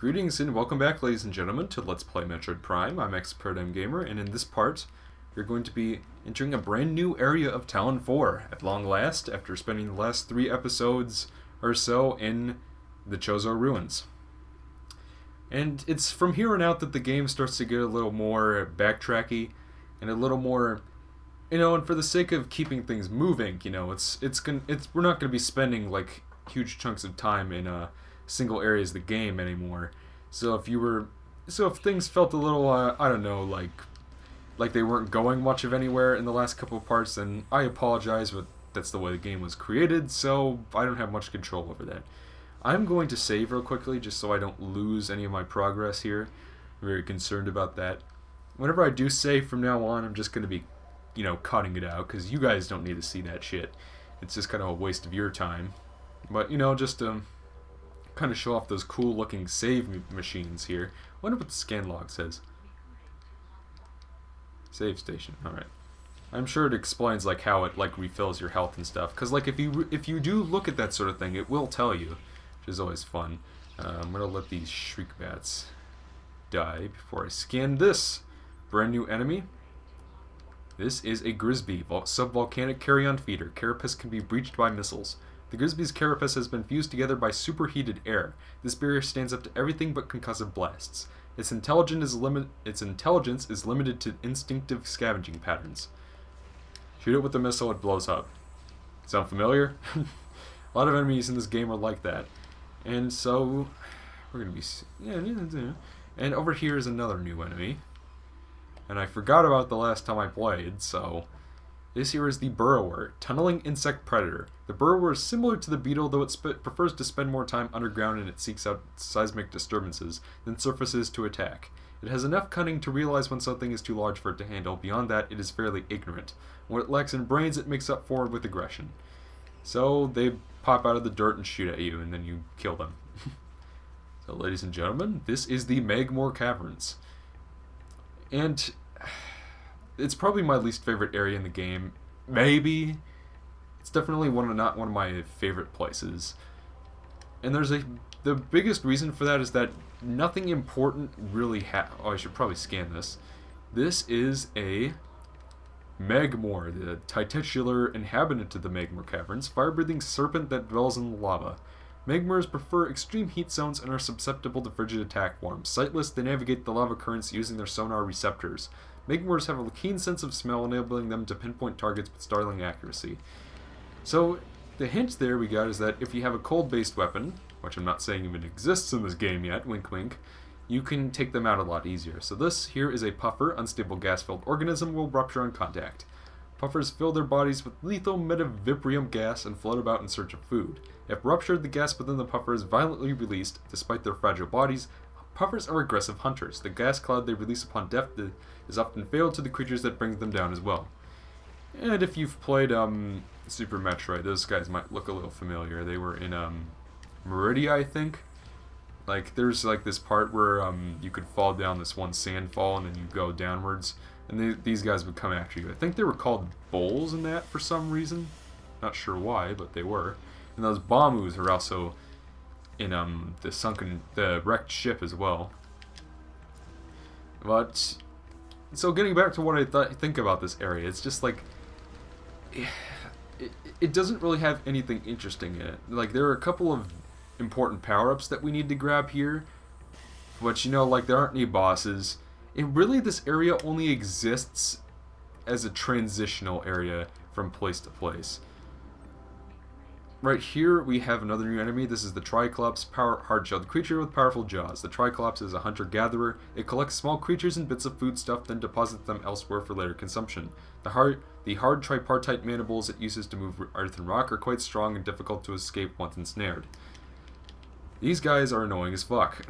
Greetings and welcome back, ladies and gentlemen, to Let's Play Metroid Prime. I'm X-Paradigm Gamer, and in this part, we're going to be entering a brand new area of Tallon 4 at long last, after spending the last 3 episodes or so in the Chao Ruins. And it's from here on out that the game starts to get a little more backtracky and a little more, and for the sake of keeping things moving, we're not going to be spending like huge chunks of time in single areas of the game anymore. So if things felt a little I don't know, like they weren't going much of anywhere in the last couple of parts, then I apologize, but that's the way the game was created, so I don't have much control over that. I'm going to save real quickly just so I don't lose any of my progress here. I'm very concerned about that. Whenever I do save from now on, I'm just going to be cutting it out, because you guys don't need to see that shit. It's just kind of a waste of your time. But just kind of show off those cool looking save machines here. I wonder what the scan log says. Save station. Alright. I'm sure it explains like how it refills your health and stuff. Because if you do look at that sort of thing, it will tell you, which is always fun. I'm gonna let these shriek bats die before I scan this brand new enemy. This is a Grisby, subvolcanic carrion feeder. Carapace can be breached by missiles. The Grisby's carapace has been fused together by superheated air. This barrier stands up to everything but concussive blasts. Its intelligence is limited to instinctive scavenging patterns. Shoot it with a missile, it blows up. Sound familiar? A lot of enemies in this game are like that. And so, we're going to be... And over here is another new enemy. And I forgot about the last time I played, so... This here is the Burrower, tunneling insect predator. The Burrower is similar to the beetle, though it prefers to spend more time underground and it seeks out seismic disturbances than surfaces to attack. It has enough cunning to realize when something is too large for it to handle. Beyond that, it is fairly ignorant. What it lacks in brains, it makes up for with aggression. So they pop out of the dirt and shoot at you, and then you kill them. So, ladies and gentlemen, this is the Magmore Caverns. And... it's probably my least favorite area in the game. Maybe. It's definitely not one of my favorite places. And the biggest reason for that is that nothing important really oh, I should probably scan this. This is a Magmore, the titular inhabitant of the Magmore Caverns, fire-breathing serpent that dwells in the lava. Magmores prefer extreme heat zones and are susceptible to frigid attack forms. Sightless, they navigate the lava currents using their sonar receptors. Magmores have a keen sense of smell, enabling them to pinpoint targets with startling accuracy. So, the hint there we got is that if you have a cold-based weapon, which I'm not saying even exists in this game yet, wink wink, you can take them out a lot easier. So this here is a puffer, unstable gas-filled organism will rupture on contact. Puffers fill their bodies with lethal metavibrium gas and float about in search of food. If ruptured, the gas within the puffer is violently released. Despite their fragile bodies, puffers are aggressive hunters. The gas cloud they release upon death is often fatal to the creatures that bring them down as well. And if you've played Super Metroid, those guys might look a little familiar. They were in Meridia, I think. There's this part where you could fall down this one sandfall and then you go downwards, and these guys would come after you. I think they were called bowls in that for some reason. Not sure why, but they were. And those Bamus are also in the wrecked ship as well. But so getting back to what I think about this area, it's just it doesn't really have anything interesting in it. There are a couple of important power-ups that we need to grab here, but there aren't any bosses. And really, this area only exists as a transitional area from place to place. Right here, we have another new enemy. This is the Triclops, hard-shelled creature with powerful jaws. The Triclops is a hunter-gatherer. It collects small creatures and bits of foodstuff, then deposits them elsewhere for later consumption. The hard tripartite mandibles it uses to move earth and rock are quite strong and difficult to escape once ensnared. These guys are annoying as fuck.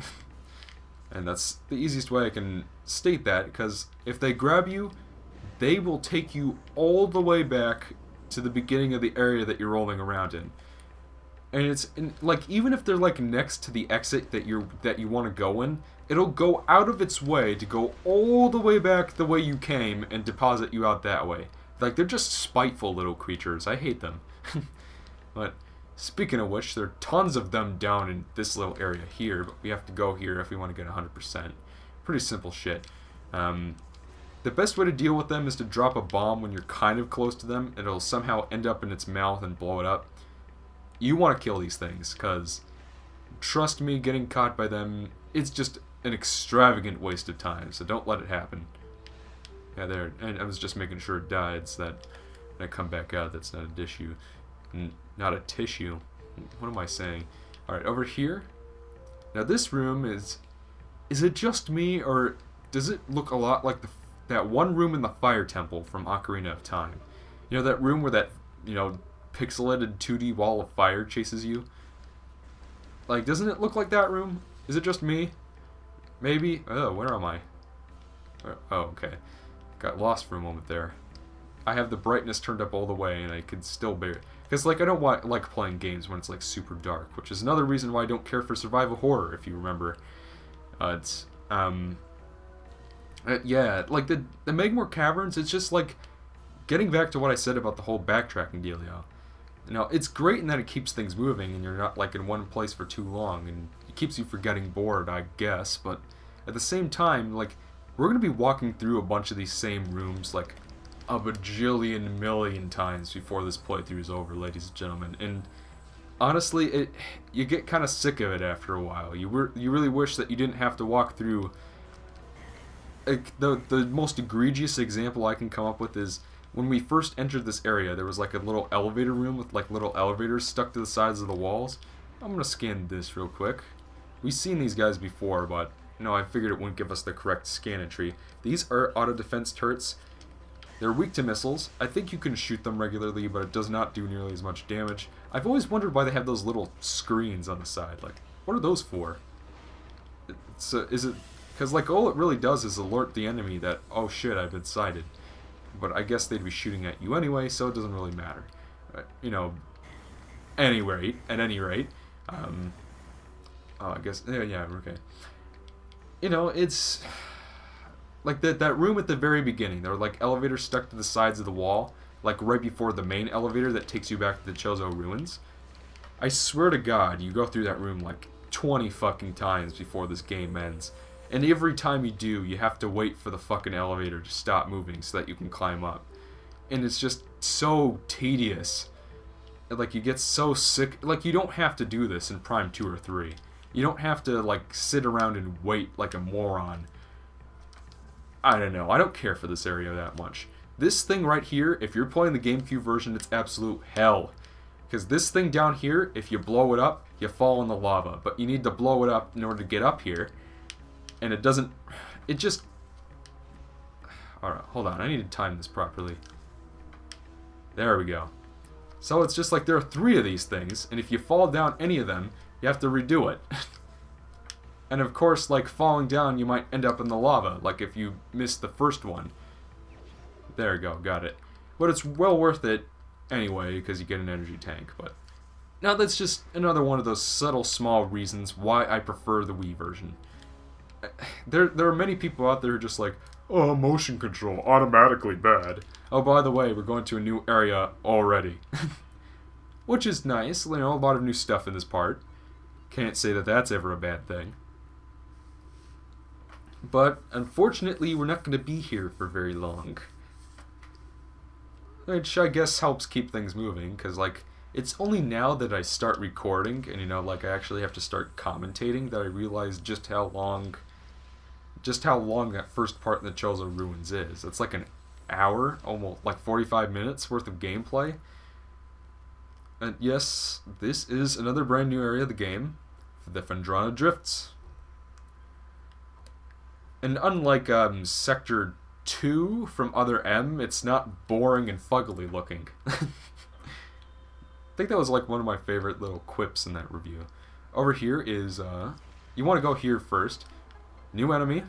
And that's the easiest way I can state that, because if they grab you, they will take you all the way back to the beginning of the area that you're rolling around in. And even if they're next to the exit that you want to go in, it'll go out of its way to go all the way back the way you came and deposit you out that way. They're just spiteful little creatures. I hate them. But Speaking of which, there are tons of them down in this little area here, but we have to go here if we want to get 100%. Pretty simple shit. The best way to deal with them is to drop a bomb when you're kind of close to them, and it'll somehow end up in its mouth and blow it up. You want to kill these things, because, trust me, getting caught by them, it's just an extravagant waste of time, so don't let it happen. Yeah, there, and I was just making sure it died, so that when I come back out, that's not a tissue. Not a tissue. What am I saying? Alright, over here. Now this room is it just me, or does it look a lot like that one room in the Fire Temple from Ocarina of Time? You know, that room where that, you know, pixelated 2D wall of fire chases you? Like, doesn't it look like that room? Is it just me? Maybe? Oh, where am I? Oh, okay. Got lost for a moment there. I have the brightness turned up all the way, and I can still bear it. Because, like, I don't like playing games when it's, like, super dark, which is another reason why I don't care for survival horror, if you remember. Yeah, like, the Magmore Caverns, it's just, like, getting back to what I said about the whole backtracking dealio. You know, it's great in that it keeps things moving, and you're not, like, in one place for too long, and it keeps you from getting bored, I guess, but at the same time, like, we're going to be walking through a bunch of these same rooms, like, a bajillion million times before this playthrough is over, ladies and gentlemen, and honestly, you get kind of sick of it after a while. You really wish that you didn't have to walk through. Like, the most egregious example I can come up with is when we first entered this area, there was like a little elevator room with like little elevators stuck to the sides of the walls. I'm gonna scan this real quick. We've seen these guys before, but no, I figured it wouldn't give us the correct scan entry. These are auto defense turrets. They're weak to missiles. I think you can shoot them regularly, but it does not do nearly as much damage. I've always wondered why they have those little screens on the side. Like, what are those for? Is it... Because, like, all it really does is alert the enemy that, oh shit, I've been sighted. But I guess they'd be shooting at you anyway, so it doesn't really matter. You know, at any rate, oh, I guess, yeah, okay. You know, it's... Like, that room at the very beginning, there were, like, elevators stuck to the sides of the wall, like, right before the main elevator that takes you back to the Chao Ruins. I swear to God, you go through that room, like, 20 fucking times before this game ends. And every time you do, you have to wait for the fucking elevator to stop moving so that you can climb up. And it's just so tedious. Like, you get so sick. Like, you don't have to do this in Prime 2 or 3. You don't have to, like, sit around and wait like a moron. I don't know. I don't care for this area that much. This thing right here, if you're playing the GameCube version, it's absolute hell. Because this thing down here, if you blow it up, you fall in the lava. But you need to blow it up in order to get up here. And it doesn't... It just... Alright, hold on. I need to time this properly. There we go. So it's just like there are 3 of these things, and if you fall down any of them, you have to redo it. And of course, like, falling down, you might end up in the lava, like if you missed the first one. There we go, got it. But it's well worth it anyway, because you get an energy tank, but... Now that's just another one of those subtle, small reasons why I prefer the Wii version. There are many people out there who are just like, oh, motion control, automatically bad. Oh, by the way, we're going to a new area already. Which is nice, you know, a lot of new stuff in this part. Can't say that that's ever a bad thing. But, unfortunately, we're not going to be here for very long. Which I guess helps keep things moving, because, like, it's only now that I start recording, and, you know, like, I actually have to start commentating, that I realize just how long that first part in the Chao Ruins is. It's like an hour, almost, like 45 minutes worth of gameplay. And yes, this is another brand new area of the game, the Phendrana Drifts. And unlike Sector 2 from Other M, it's not boring and fuggly looking. I think that was like one of my favorite little quips in that review. Over here is, you want to go here first. New enemy.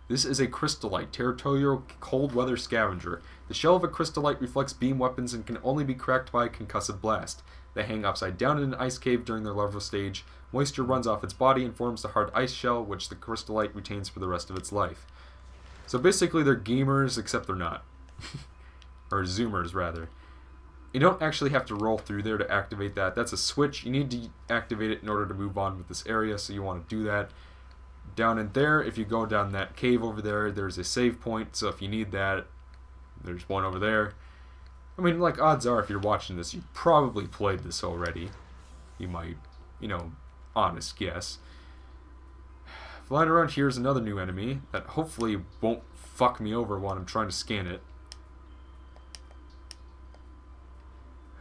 This is a Crystallite, territorial cold weather scavenger. The shell of a Crystallite reflects beam weapons and can only be cracked by a concussive blast. They hang upside down in an ice cave during their larval stage. Moisture runs off its body and forms the hard ice shell, which the Crystallite retains for the rest of its life. So basically they're gamers, except they're not. Or zoomers, rather. You don't actually have to roll through there to activate that. That's a switch. You need to activate it in order to move on with this area, so you want to do that. Down in there, if you go down that cave over there, there's a save point, so if you need that, there's one over there. I mean, like, odds are, if you're watching this, you probably played this already. You might, you know, honest guess. Flying around here is another new enemy that hopefully won't fuck me over while I'm trying to scan it.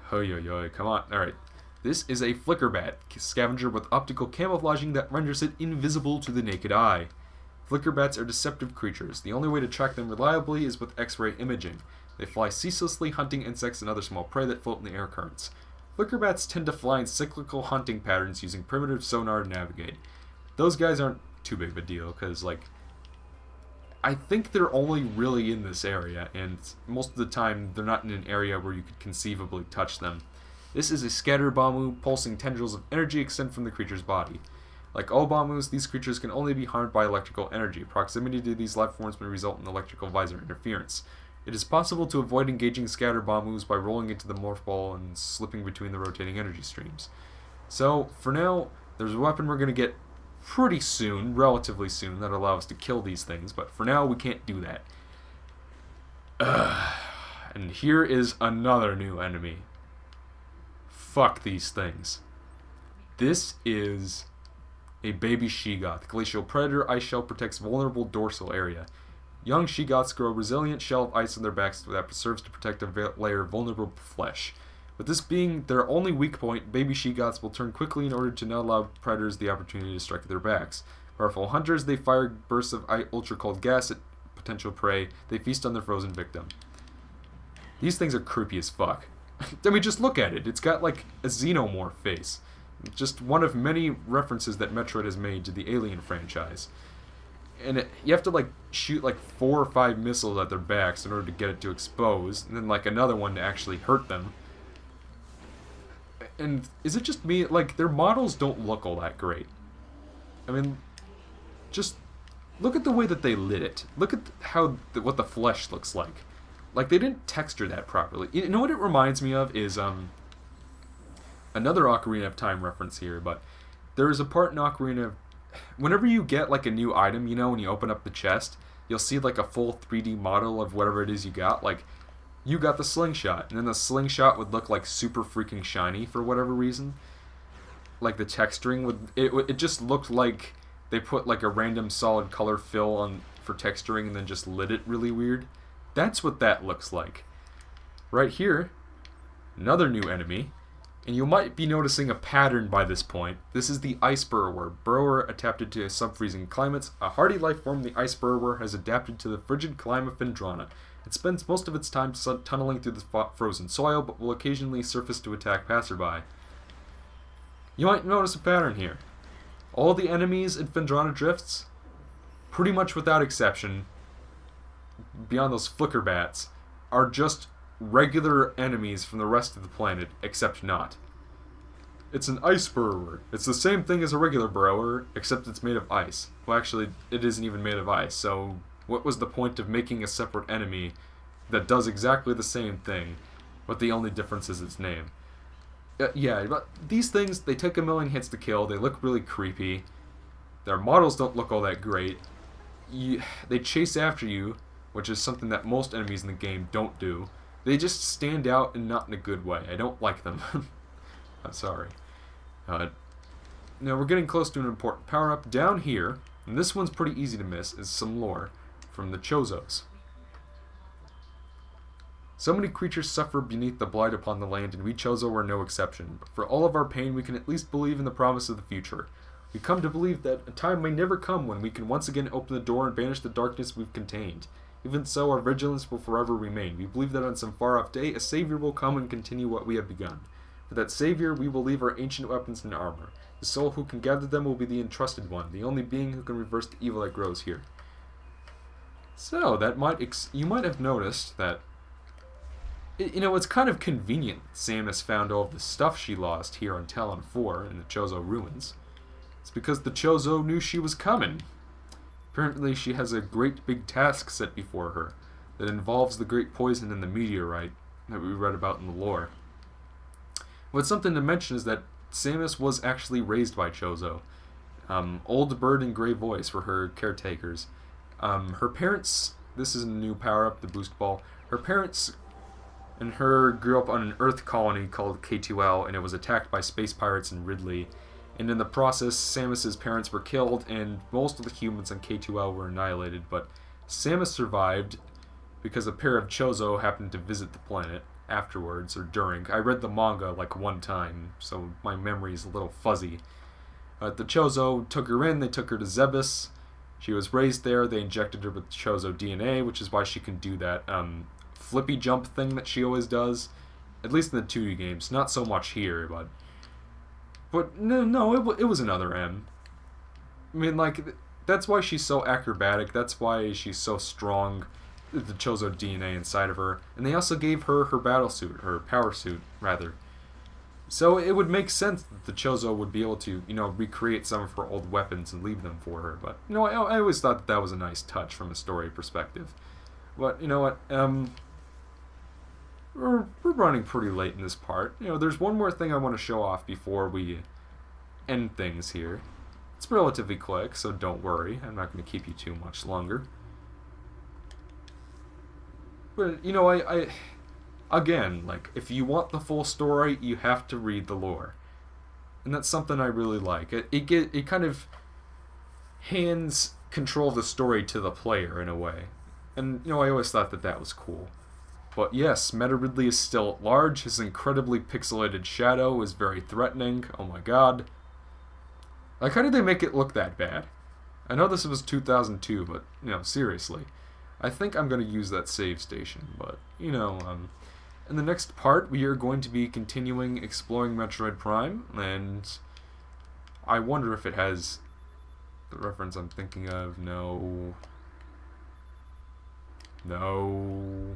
Hoi, come on. Alright. This is a flicker bat, scavenger with optical camouflaging that renders it invisible to the naked eye. Flicker bats are deceptive creatures. The only way to track them reliably is with X-ray imaging. They fly ceaselessly, hunting insects and other small prey that float in the air currents. Flicker bats tend to fly in cyclical hunting patterns using primitive sonar to navigate. Those guys aren't too big of a deal, because, like, I think they're only really in this area, and most of the time they're not in an area where you could conceivably touch them. This is a scatter bamu. Pulsing tendrils of energy extend from the creature's body. Like all bamus, these creatures can only be harmed by electrical energy. Proximity to these life forms may result in electrical visor interference. It is possible to avoid engaging scatter bamus by rolling into the morph ball and slipping between the rotating energy streams. So, for now, there's a weapon we're going to get pretty soon, relatively soon, that allows us to kill these things, but for now we can't do that. And here is another new enemy. Fuck these things. This is a baby she-goth. Glacial predator. Ice shell protects vulnerable dorsal area. Young she-goths grow a resilient shell of ice on their backs that serves to protect a layer of vulnerable flesh. With this being their only weak point, baby she-goths will turn quickly in order to not allow predators the opportunity to strike at their backs. Powerful hunters, they fire bursts of ultra-cold gas at potential prey. They feast on their frozen victim. These things are creepy as fuck. I mean, just look at it. It's got, like, a xenomorph face. Just one of many references that Metroid has made to the Alien franchise. And you have to, like, shoot, like, 4 or 5 missiles at their backs in order to get it to expose, and then, like, another one to actually hurt them. And is it just me? Like, their models don't look all that great. I mean, just look at the way that they lit it. Look at how what the flesh looks like. Like, they didn't texture that properly. You know what it reminds me of is another Ocarina of Time reference here, but there is a part in Ocarina of... Whenever you get, like, a new item, you know, when you open up the chest, you'll see, like, a full 3D model of whatever it is you got. Like, you got the slingshot, and then the slingshot would look, like, super freaking shiny for whatever reason. Like, the texturing would... It just looked like they put, like, a random solid color fill on for texturing and then just lit it really weird. That's what that looks like. Right here, another new enemy. And you might be noticing a pattern by this point. This is the ice burrower. Burrower adapted to sub-freezing climates. A hardy life form, the ice burrower has adapted to the frigid climate of Phendrana. It spends most of its time tunneling through the frozen soil, but will occasionally surface to attack passerby. You might notice a pattern here. All the enemies in Phendrana Drifts, pretty much without exception, beyond those flicker bats, are just regular enemies from the rest of the planet, except not. It's an ice burrower. It's the same thing as a regular burrower, except it's made of ice. Well, actually, it isn't even made of ice, so what was the point of making a separate enemy that does exactly the same thing, but the only difference is its name? Yeah, but these things, they take a million hits to kill, they look really creepy, their models don't look all that great, they chase after you, which is something that most enemies in the game don't do. They just stand out and not in a good way. I don't like them. I'm sorry. Now we're getting close to an important power-up. Down here, and this one's pretty easy to miss, is some lore from the Chozos. So many creatures suffer beneath the blight upon the land, and we Chozo are no exception. But for all of our pain, we can at least believe in the promise of the future. We come to believe that a time may never come when we can once again open the door and banish the darkness we've contained. Even so, our vigilance will forever remain. We believe that on some far-off day, a savior will come and continue what we have begun. For that savior, we will leave our ancient weapons and armor. The soul who can gather them will be the entrusted one, the only being who can reverse the evil that grows here. So, that you might have noticed that, you know, it's kind of convenient Samus found all of the stuff she lost here on Tallon 4 in the Chao Ruins. It's because the Chozo knew she was coming. Apparently she has a great big task set before her that involves the great poison in the meteorite that we read about in the lore. But something to mention is that Samus was actually raised by Chozo. Old Bird and Gray Voice were her caretakers. Her parents, this is a new power-up, the Boost Ball. Her parents and her grew up on an Earth colony called K2L, and it was attacked by space pirates and Ridley. And in the process, Samus's parents were killed, and most of the humans on K2L were annihilated. But Samus survived because a pair of Chozo happened to visit the planet afterwards or during. I read the manga like one time, so my memory is a little fuzzy. The Chozo took her in, they took her to Zebes. She was raised there, they injected her with Chozo DNA, which is why she can do that flippy jump thing that she always does. At least in the 2D games, not so much here, but no, it was another M. I mean, like, that's why she's so acrobatic, that's why she's so strong, the Chozo DNA inside of her. And they also gave her her battle suit, her power suit, rather. So it would make sense that the Chozo would be able to, recreate some of her old weapons and leave them for her. But, I always thought that was a nice touch from a story perspective. But, you know what, we're running pretty late in this part. There's one more thing I want to show off before we end things here. It's relatively quick, so don't worry. I'm not going to keep you too much longer. But, I again, like, if you want the full story, you have to read the lore. And that's something I really like. It kind of hands control of the story to the player in a way. And, I always thought that was cool. But yes, Meta Ridley is still at large. His incredibly pixelated shadow is very threatening. Oh my god. Like, how did they make it look that bad? I know this was 2002, but, seriously. I think I'm going to use that save station, but, in the next part, we are going to be continuing exploring Metroid Prime, and I wonder if it has the reference I'm thinking of. No. No,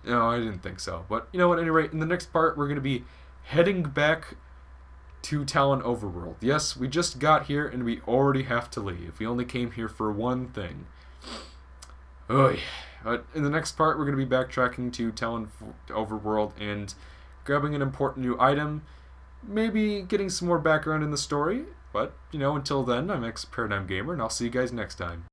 I didn't think so. But, at any rate, in the next part, we're going to be heading back to Tallon Overworld. Yes, we just got here, and we already have to leave. We only came here for one thing. Oy. But in the next part, we're going to be backtracking to Tallon Overworld and grabbing an important new item. Maybe getting some more background in the story. But, until then, I'm X Paradigm Gamer, and I'll see you guys next time.